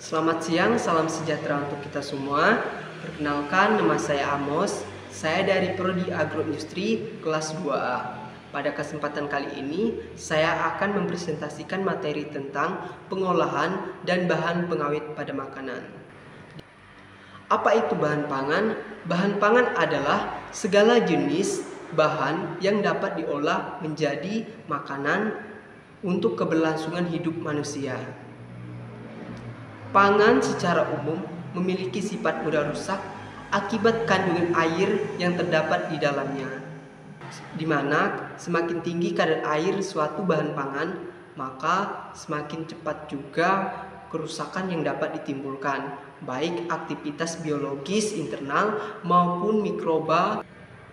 Selamat siang, salam sejahtera untuk kita semua. Perkenalkan, nama saya Amos. Saya dari Prodi Agroindustri kelas 2A. Pada kesempatan kali ini, saya akan mempresentasikan materi tentang pengolahan dan bahan pengawet pada makanan. Apa itu bahan pangan? Bahan pangan adalah segala jenis bahan yang dapat diolah menjadi makanan untuk keberlangsungan hidup manusia. Pangan secara umum memiliki sifat mudah rusak akibat kandungan air yang terdapat di dalamnya, di mana semakin tinggi kadar air suatu bahan pangan, maka semakin cepat juga kerusakan yang dapat ditimbulkan, baik aktivitas biologis internal maupun mikroba.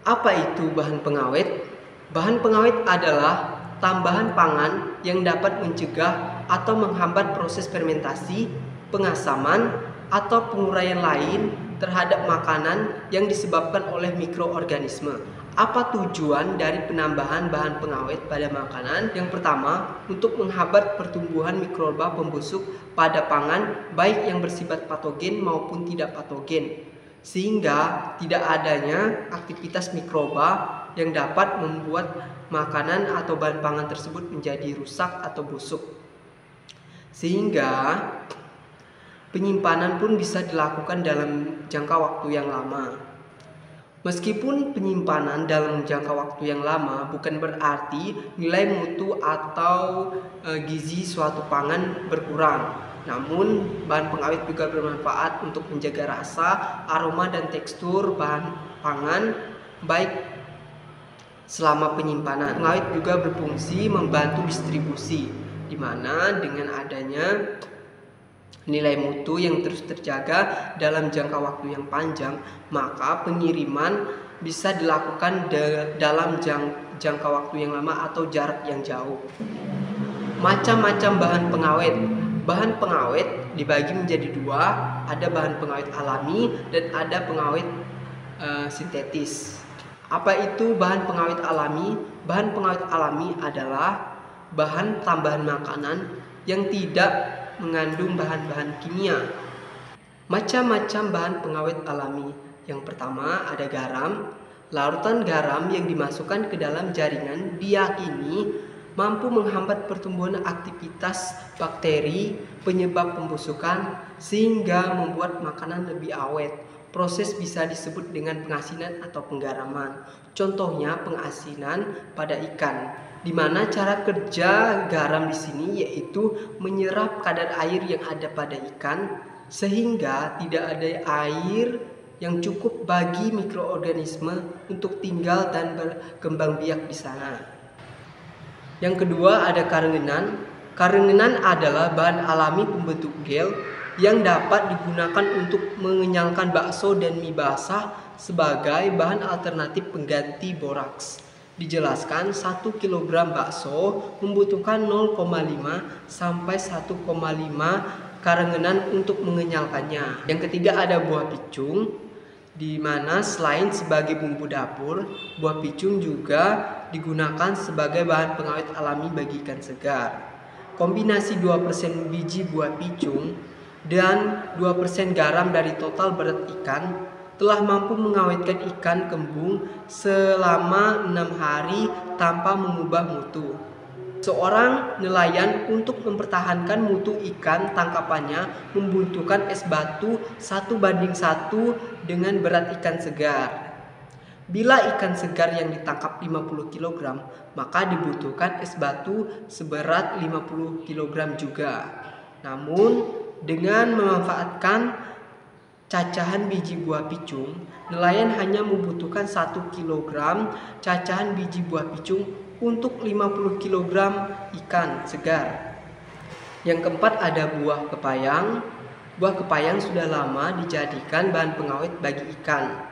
Apa itu bahan pengawet? Bahan pengawet adalah tambahan pangan yang dapat mencegah atau menghambat proses fermentasi, pengasaman, atau penguraian lain terhadap makanan yang disebabkan oleh mikroorganisme. Apa tujuan dari penambahan bahan pengawet pada makanan? Yang pertama, untuk menghambat pertumbuhan mikroba pembusuk pada pangan, baik yang bersifat patogen maupun tidak patogen, sehingga tidak adanya aktivitas mikroba yang dapat membuat makanan atau bahan pangan tersebut menjadi rusak atau busuk, sehingga penyimpanan pun bisa dilakukan dalam jangka waktu yang lama. Meskipun penyimpanan dalam jangka waktu yang lama bukan berarti nilai mutu atau gizi suatu pangan berkurang. Namun, bahan pengawet juga bermanfaat untuk menjaga rasa, aroma, dan tekstur bahan pangan baik selama penyimpanan. Pengawet juga berfungsi membantu distribusi, di mana dengan adanya nilai mutu yang terus terjaga dalam jangka waktu yang panjang, maka pengiriman bisa dilakukan dalam jangka waktu yang lama atau jarak yang jauh. Macam-macam bahan pengawet. Bahan pengawet dibagi menjadi dua, ada bahan pengawet alami dan ada pengawet sintetis. Apa itu bahan pengawet alami? Bahan pengawet alami adalah bahan tambahan makanan yang tidak mengandung bahan-bahan kimia. Macam-macam bahan pengawet alami. Yang pertama ada garam. Larutan garam yang dimasukkan ke dalam jaringan diyakini mampu menghambat pertumbuhan aktivitas bakteri penyebab pembusukan sehingga membuat makanan lebih awet. Proses bisa disebut dengan pengasinan atau penggaraman. Contohnya pengasinan pada ikan, di mana cara kerja garam di sini yaitu menyerap kadar air yang ada pada ikan sehingga tidak ada air yang cukup bagi mikroorganisme untuk tinggal dan berkembang biak di sana. Yang kedua ada karengenan. Karengenan adalah bahan alami pembentuk gel yang dapat digunakan untuk mengenyalkan bakso dan mie basah sebagai bahan alternatif pengganti boraks. Dijelaskan 1 kg bakso membutuhkan 0,5 sampai 1,5 karengenan untuk mengenyalkannya. Yang ketiga ada buah picung, di mana selain sebagai bumbu dapur, buah picung juga digunakan sebagai bahan pengawet alami bagi ikan segar. Kombinasi 2% biji buah picung dan 2% garam dari total berat ikan telah mampu mengawetkan ikan kembung selama 6 hari tanpa mengubah mutu. Seorang nelayan untuk mempertahankan mutu ikan tangkapannya membutuhkan es batu 1:1 dengan berat ikan segar. Bila ikan segar yang ditangkap 50 kg, maka dibutuhkan es batu seberat 50 kg juga. Namun, dengan memanfaatkan cacahan biji buah picung, nelayan hanya membutuhkan 1 kg cacahan biji buah picung untuk 50 kg ikan segar. Yang keempat ada buah kepayang. Buah kepayang sudah lama dijadikan bahan pengawet bagi ikan.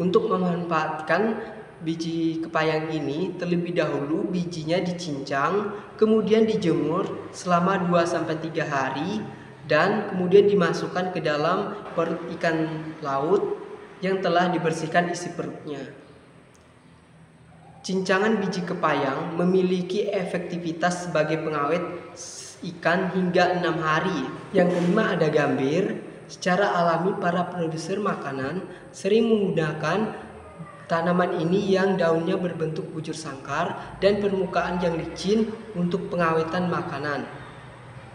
Untuk memanfaatkan biji kepayang ini, terlebih dahulu bijinya dicincang, kemudian dijemur selama 2-3 hari, dan kemudian dimasukkan ke dalam perut ikan laut yang telah dibersihkan isi perutnya. Cincangan biji kepayang memiliki efektivitas sebagai pengawet ikan hingga 6 hari. Yang kelima ada gambir. Secara alami para produser makanan sering menggunakan tanaman ini yang daunnya berbentuk bujur sangkar dan permukaan yang licin untuk pengawetan makanan.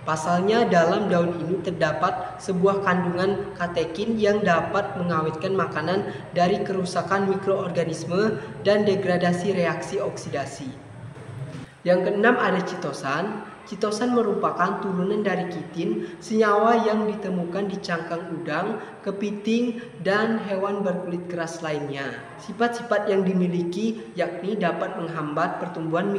Pasalnya dalam daun ini terdapat sebuah kandungan katekin yang dapat mengawetkan makanan dari kerusakan mikroorganisme dan degradasi reaksi oksidasi. Yang keenam ada chitosan. Chitosan merupakan turunan dari kitin, senyawa yang ditemukan di cangkang udang, kepiting, dan hewan berkulit keras lainnya. Sifat-sifat yang dimiliki yakni dapat menghambat pertumbuhan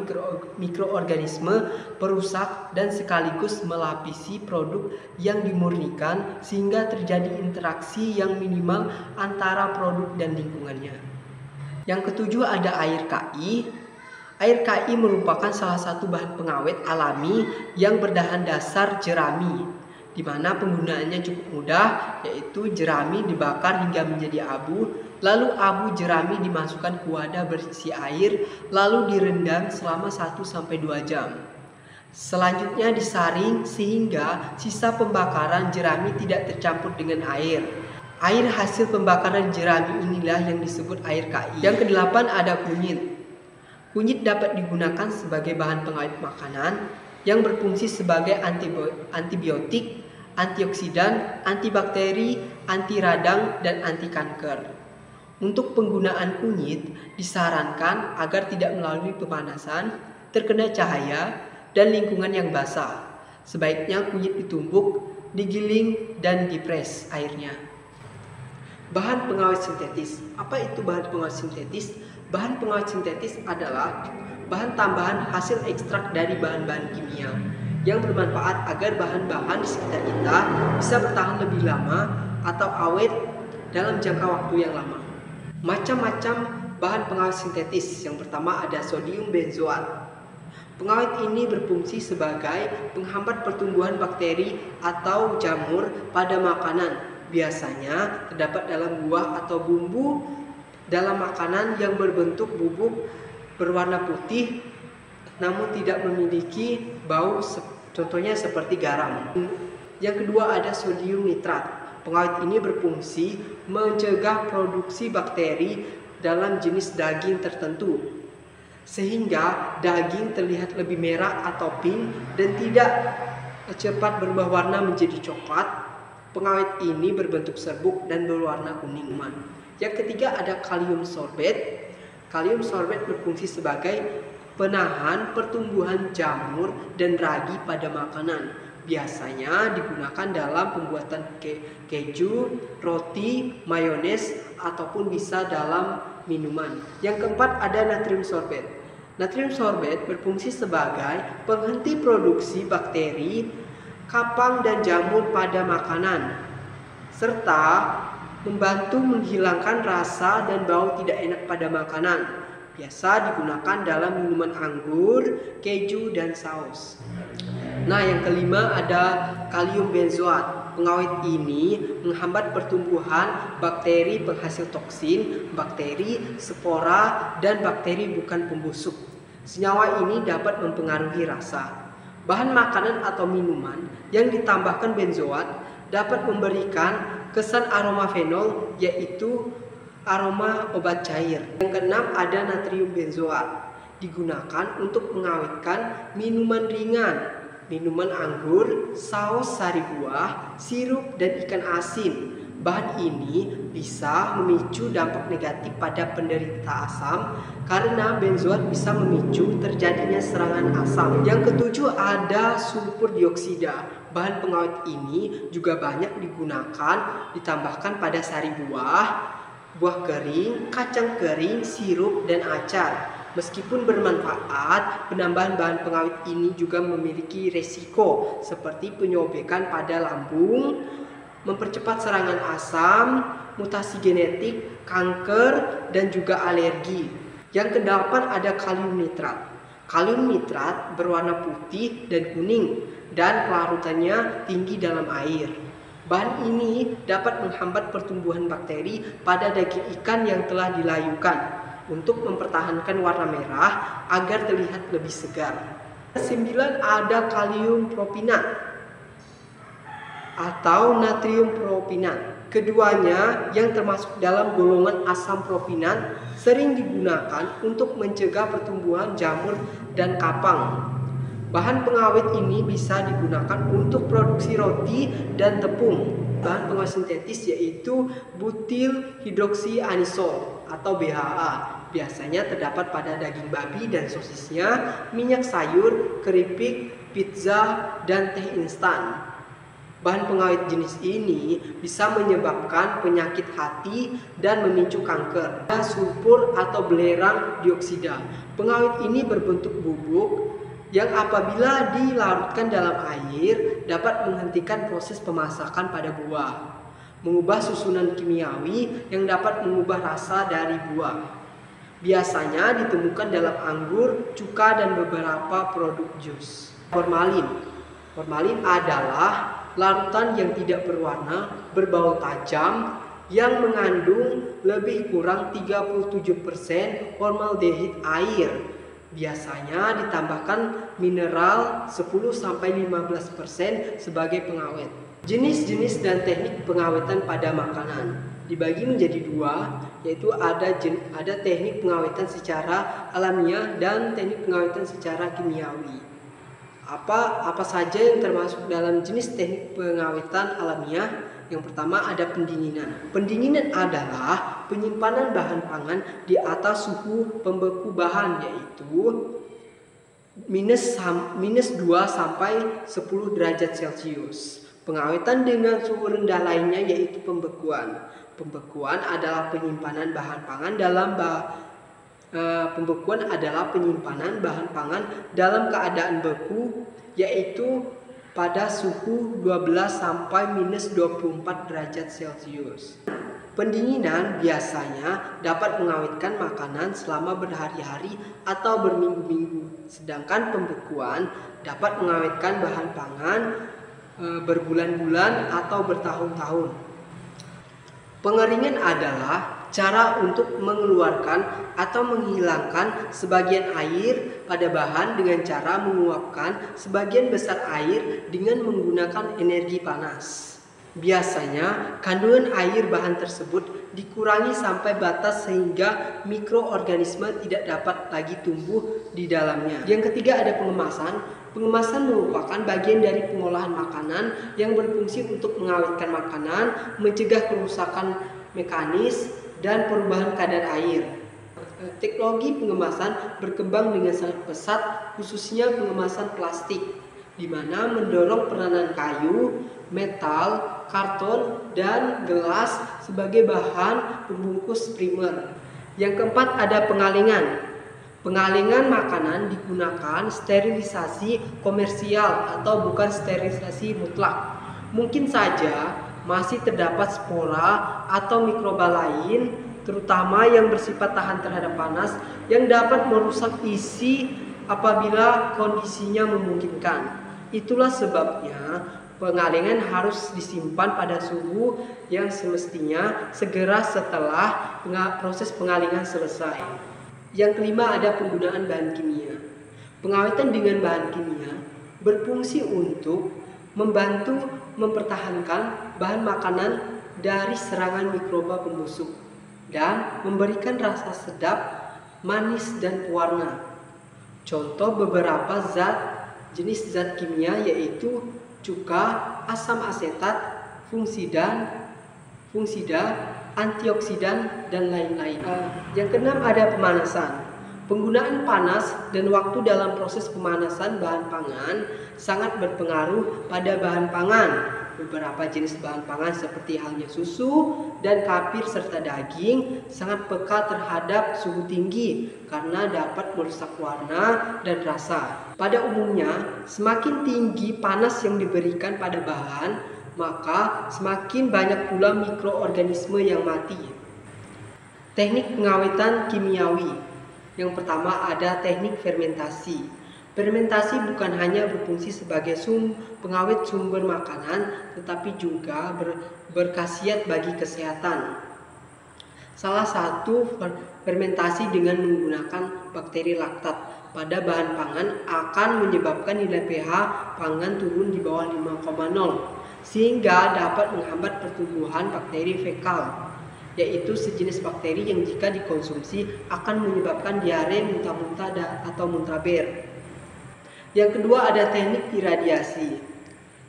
mikroorganisme, perusak, dan sekaligus melapisi produk yang dimurnikan sehingga terjadi interaksi yang minimal antara produk dan lingkungannya. Yang ketujuh ada air KI. Air KI merupakan salah satu bahan pengawet alami yang berbahan dasar jerami, di mana penggunaannya cukup mudah, yaitu jerami dibakar hingga menjadi abu, lalu abu jerami dimasukkan ke wadah berisi air, lalu direndam selama 1-2 jam. Selanjutnya disaring sehingga sisa pembakaran jerami tidak tercampur dengan air. Air hasil pembakaran jerami inilah yang disebut air KI. Yang kedelapan ada kunyit. Kunyit dapat digunakan sebagai bahan pengawet makanan yang berfungsi sebagai antibiotik, antioksidan, antibakteri, anti radang, dan anti kanker. Untuk penggunaan kunyit disarankan agar tidak melalui pemanasan, terkena cahaya, dan lingkungan yang basah. Sebaiknya kunyit ditumbuk, digiling, dan dipres airnya. Bahan pengawet sintetis. Apa itu bahan pengawet sintetis? Bahan pengawet sintetis adalah bahan tambahan hasil ekstrak dari bahan-bahan kimia yang bermanfaat agar bahan-bahan di sekitar kita bisa bertahan lebih lama atau awet dalam jangka waktu yang lama. Macam-macam bahan pengawet sintetis. Yang pertama ada sodium benzoat. Pengawet ini berfungsi sebagai penghambat pertumbuhan bakteri atau jamur pada makanan. Biasanya terdapat dalam buah atau bumbu dalam makanan yang berbentuk bubuk berwarna putih namun tidak memiliki bau, contohnya seperti garam. Yang kedua ada sodium nitrat. Pengawet ini berfungsi mencegah produksi bakteri dalam jenis daging tertentu sehingga daging terlihat lebih merah atau pink dan tidak cepat berubah warna menjadi coklat. Pengawet ini berbentuk serbuk dan berwarna kuning. Yang ketiga ada kalium sorbet. Kalium sorbet berfungsi sebagai penahan pertumbuhan jamur dan ragi pada makanan. Biasanya digunakan dalam pembuatan keju, roti, mayones, ataupun bisa dalam minuman. Yang keempat ada natrium sorbet. Natrium sorbet berfungsi sebagai penghenti produksi bakteri, kapang, dan jamur pada makanan, serta membantu menghilangkan rasa dan bau tidak enak pada makanan. Biasa digunakan dalam minuman anggur, keju, dan saus. Nah, yang kelima ada kalium benzoat. Pengawet ini menghambat pertumbuhan bakteri penghasil toksin, bakteri, spora, dan bakteri bukan pembusuk. Senyawa ini dapat mempengaruhi rasa. Bahan makanan atau minuman yang ditambahkan benzoat dapat memberikan kesan aroma fenol, yaitu aroma obat cair. Yang keenam ada natrium benzoat. Digunakan untuk mengawetkan minuman ringan, minuman anggur, saus sari buah, sirup, dan ikan asin. Bahan ini bisa memicu dampak negatif pada penderita asam karena benzoat bisa memicu terjadinya serangan asam. Yang ketujuh ada sulfur dioksida. Bahan pengawet ini juga banyak digunakan ditambahkan pada sari buah, buah kering, kacang kering, sirup, dan acar. Meskipun bermanfaat, penambahan bahan pengawet ini juga memiliki resiko seperti penyobekan pada lambung, mempercepat serangan asam, mutasi genetik, kanker, dan juga alergi. Yang kedelapan ada kalium nitrat. Kalium nitrat berwarna putih dan kuning dan pelarutannya tinggi dalam air. Bahan ini dapat menghambat pertumbuhan bakteri pada daging ikan yang telah dilayukan untuk mempertahankan warna merah agar terlihat lebih segar. 9 ada kalium propinat atau natrium propinat. Keduanya yang termasuk dalam golongan asam propinat sering digunakan untuk mencegah pertumbuhan jamur dan kapang. Bahan pengawet ini bisa digunakan untuk produksi roti dan tepung. Bahan pengawet sintetis yaitu butil hidroksianisol atau BHA. Biasanya terdapat pada daging babi dan sosisnya, minyak sayur, keripik, pizza, dan teh instan. Bahan pengawet jenis ini bisa menyebabkan penyakit hati dan memicu kanker. Sulfur atau belerang dioksida. Pengawet ini berbentuk bubuk yang apabila dilarutkan dalam air dapat menghentikan proses pemasakan pada buah, mengubah susunan kimiawi yang dapat mengubah rasa dari buah. Biasanya ditemukan dalam anggur, cuka, dan beberapa produk jus. Formalin. Formalin adalah larutan yang tidak berwarna, berbau tajam, yang mengandung lebih kurang 37% formaldehid air. Biasanya ditambahkan mineral 10-15% sebagai pengawet. Jenis-jenis dan teknik pengawetan pada makanan dibagi menjadi dua, yaitu ada teknik pengawetan secara alamiah dan teknik pengawetan secara kimiawi. Apa saja yang termasuk dalam jenis teknik pengawetan alamiah? Yang pertama ada pendinginan. Pendinginan adalah penyimpanan bahan pangan di atas suhu pembeku bahan, yaitu minus 2 sampai 10 derajat Celcius. Pengawetan dengan suhu rendah lainnya yaitu pembekuan. Pembekuan adalah penyimpanan bahan pangan dalam keadaan beku, yaitu pada suhu 12 sampai minus 24 derajat Celcius. Pendinginan biasanya dapat mengawetkan makanan selama berhari-hari atau berminggu-minggu, sedangkan pembekuan dapat mengawetkan bahan pangan berbulan-bulan atau bertahun-tahun. Pengeringan adalah cara untuk mengeluarkan atau menghilangkan sebagian air pada bahan dengan cara menguapkan sebagian besar air dengan menggunakan energi panas. Biasanya kandungan air bahan tersebut dikurangi sampai batas sehingga mikroorganisme tidak dapat lagi tumbuh di dalamnya. Yang ketiga ada pengemasan. Pengemasan merupakan bagian dari pengolahan makanan yang berfungsi untuk mengawetkan makanan, mencegah kerusakan mekanis, dan perubahan kadar air. Teknologi pengemasan berkembang dengan sangat pesat, khususnya pengemasan plastik, di mana mendorong peranan kayu, metal, karton, dan gelas sebagai bahan pembungkus primer. Yang keempat ada pengalengan. Pengalengan makanan digunakan sterilisasi komersial atau bukan sterilisasi mutlak. Mungkin saja masih terdapat spora atau mikroba lain, terutama yang bersifat tahan terhadap panas, yang dapat merusak isi apabila kondisinya memungkinkan. Itulah sebabnya pengalengan harus disimpan pada suhu yang semestinya segera setelah proses pengalengan selesai. Yang kelima ada penggunaan bahan kimia. Pengawetan dengan bahan kimia berfungsi untuk membantu mempertahankan bahan makanan dari serangan mikroba pembusuk dan memberikan rasa sedap, manis, dan pewarna. Contoh beberapa jenis zat kimia yaitu cuka, asam asetat, fungisida, antioksidan, dan lain-lain. Yang keenam ada pemanasan. Penggunaan panas dan waktu dalam proses pemanasan bahan pangan sangat berpengaruh pada bahan pangan. Beberapa jenis bahan pangan seperti halnya susu dan kafir serta daging sangat peka terhadap suhu tinggi karena dapat merusak warna dan rasa. Pada umumnya, semakin tinggi panas yang diberikan pada bahan, maka semakin banyak pula mikroorganisme yang mati. Teknik pengawetan kimiawi. Yang pertama ada teknik fermentasi. Fermentasi bukan hanya berfungsi sebagai pengawet sumber makanan, tetapi juga berkhasiat bagi kesehatan. Salah satu fermentasi dengan menggunakan bakteri laktat pada bahan pangan akan menyebabkan nilai pH pangan turun di bawah 5,0 sehingga dapat menghambat pertumbuhan bakteri fekal, yaitu sejenis bakteri yang jika dikonsumsi akan menyebabkan diare, muntah-muntah atau muntaber. Yang kedua ada teknik iradiasi.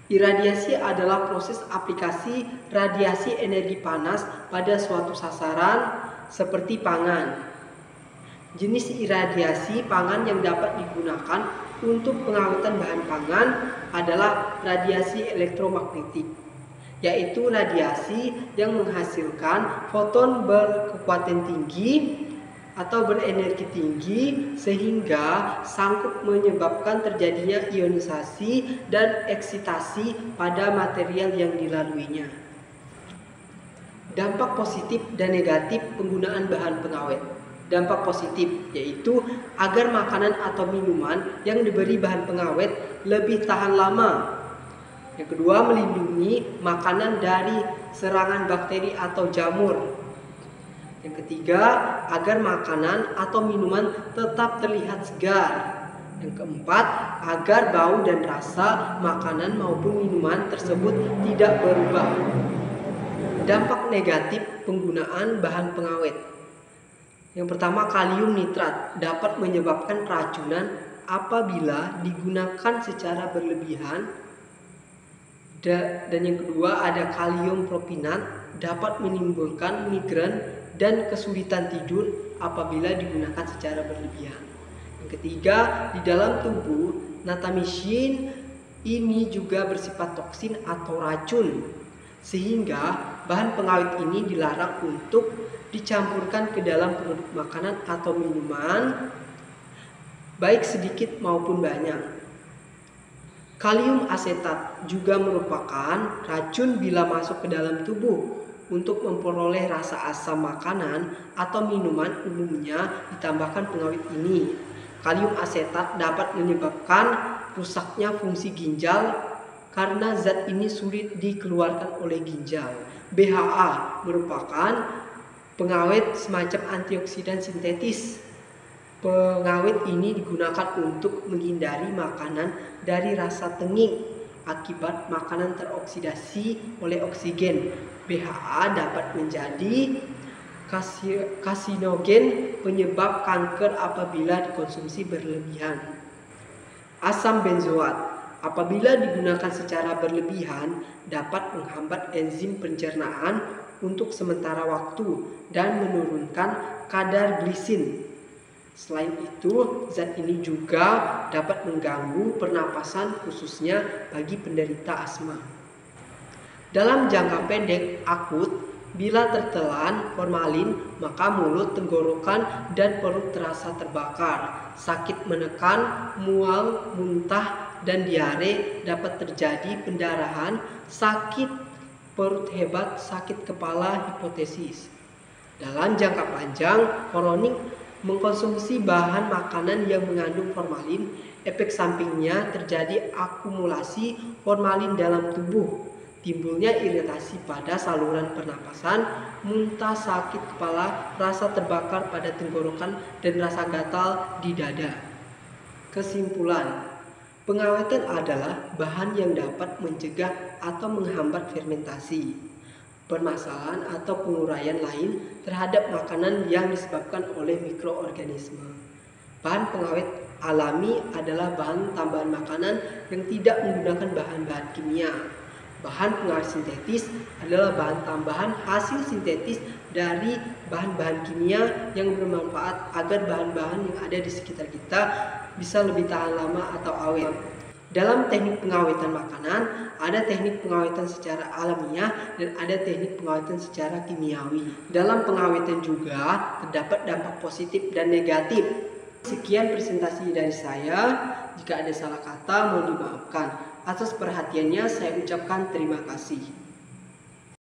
Iradiasi adalah proses aplikasi radiasi energi panas pada suatu sasaran seperti pangan. Jenis iradiasi pangan yang dapat digunakan untuk pengawetan bahan pangan adalah radiasi elektromagnetik, yaitu radiasi yang menghasilkan foton berkekuatan tinggi atau berenergi tinggi sehingga sanggup menyebabkan terjadinya ionisasi dan eksitasi pada material yang dilaluinya. Dampak positif dan negatif penggunaan bahan pengawet. Dampak positif yaitu agar makanan atau minuman yang diberi bahan pengawet lebih tahan lama. Yang kedua, melindungi makanan dari serangan bakteri atau jamur. Yang ketiga, agar makanan atau minuman tetap terlihat segar. Yang keempat, agar bau dan rasa makanan maupun minuman tersebut tidak berubah. Dampak negatif penggunaan bahan pengawet. Yang pertama, kalium nitrat dapat menyebabkan keracunan apabila digunakan secara berlebihan. Dan yang kedua, ada kalium propinat dapat menimbulkan migren dan kesulitan tidur apabila digunakan secara berlebihan. Yang ketiga, di dalam tubuh natamycin ini juga bersifat toksin atau racun, sehingga bahan pengawet ini dilarang untuk dicampurkan ke dalam produk makanan atau minuman, baik sedikit maupun banyak. Kalium asetat juga merupakan racun bila masuk ke dalam tubuh. Untuk memperoleh rasa asam makanan atau minuman umumnya ditambahkan pengawet ini. Kalium asetat dapat menyebabkan rusaknya fungsi ginjal karena zat ini sulit dikeluarkan oleh ginjal. BHA merupakan pengawet semacam antioksidan sintetis. Pengawet ini digunakan untuk menghindari makanan dari rasa tengik akibat makanan teroksidasi oleh oksigen. BHA dapat menjadi karsinogen penyebab kanker apabila dikonsumsi berlebihan. Asam benzoat apabila digunakan secara berlebihan dapat menghambat enzim pencernaan untuk sementara waktu dan menurunkan kadar glisin. Selain itu, zat ini juga dapat mengganggu pernapasan khususnya bagi penderita asma. Dalam jangka pendek akut, bila tertelan formalin, maka mulut, tenggorokan, dan perut terasa terbakar. Sakit menekan, mual, muntah, dan diare dapat terjadi, pendarahan, sakit perut hebat, sakit kepala, hipotesis. Dalam jangka panjang, kronik mengkonsumsi bahan makanan yang mengandung formalin, efek sampingnya terjadi akumulasi formalin dalam tubuh. Timbulnya iritasi pada saluran pernapasan, muntah, sakit kepala, rasa terbakar pada tenggorokan, dan rasa gatal di dada. Kesimpulan, pengawetan adalah bahan yang dapat mencegah atau menghambat fermentasi, permasalahan atau penguraian lain terhadap makanan yang disebabkan oleh mikroorganisme. Bahan pengawet alami adalah bahan tambahan makanan yang tidak menggunakan bahan-bahan kimia. Bahan pengawet sintetis adalah bahan tambahan hasil sintetis dari bahan-bahan kimia yang bermanfaat agar bahan-bahan yang ada di sekitar kita bisa lebih tahan lama atau awet. Dalam teknik pengawetan makanan, ada teknik pengawetan secara alamiah dan ada teknik pengawetan secara kimiawi. Dalam pengawetan juga terdapat dampak positif dan negatif. Sekian presentasi dari saya. Jika ada salah kata, mohon dimaafkan. Atas perhatiannya saya ucapkan terima kasih.